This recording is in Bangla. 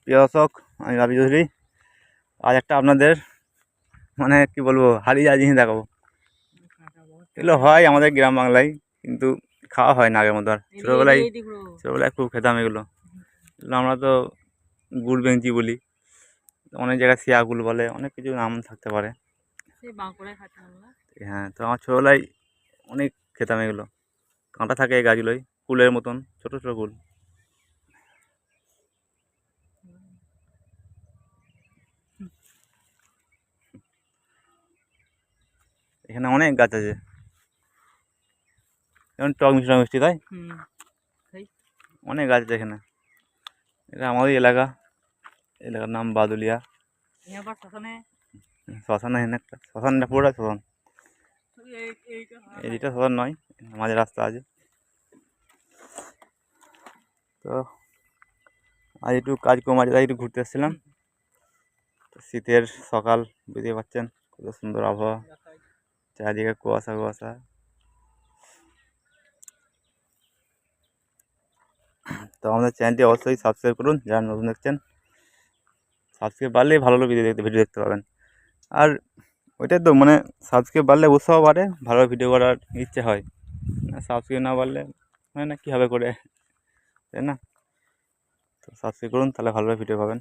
প্রিয় দর্শক, আমি রাবি চৌধুরী। আজ একটা আপনাদের মানে কি বলবো, হারিয়ে যাওয়া জিনিস দেখাবো। এগুলো হয় আমাদের গ্রাম বাংলায়, কিন্তু খাওয়া হয় না আগের মতো। আর ছোটোবেলায় খুব খেতাম এগুলো। আমরা তো গুড় বেঞ্চি বলি, অনেক জায়গায় শিয়াগুল বলে, অনেক কিছু নাম থাকতে পারে। হ্যাঁ, তো আমার ছোটোবেলায় অনেক খেতাম এগুলো। কাঁটা থাকে এই গাছগুলোই, কুলের মতন ছোটো ছোটো কুল। এখানে অনেক গাছ আছে, যেমন টক মিষ্টি মিষ্টি, তাই অনেক গাছ আছে এখানে। এটা আমাদের এলাকার নাম বাদুলিয়া। শ্মশান এখানে একটা শ্মশানটা, পুরোটা শ্মশান। এইটা শ্মশান নয়, মাঝে রাস্তা আছে। তো আজ একটু কাজ কম আছে, তাই একটু ঘুরতে এসেছিলাম। শীতের সকাল, বুঝতে পারছেন কত সুন্দর আবহাওয়া, চারিদিকে কুয়াশা কুয়াশা। তো আমাদের চ্যানেলটি অবশ্যই সাবস্ক্রাইব করুন, যারা নতুন দেখছেন। সাবস্ক্রাইব বাড়লেই ভালো ভালো ভিডিও দেখতে পাবেন। আর ওইটাই তো মানে, সাবস্ক্রাইব বাড়লে উৎসাহ বাড়ে, ভালো ভিডিও করার ইচ্ছে হয়। সাবস্ক্রাইব না বাড়লে হয় না, কীভাবে করে, তাই না? তো সাবস্ক্রাইব করুন, তাহলে ভালোভাবে ভিডিও পাবেন।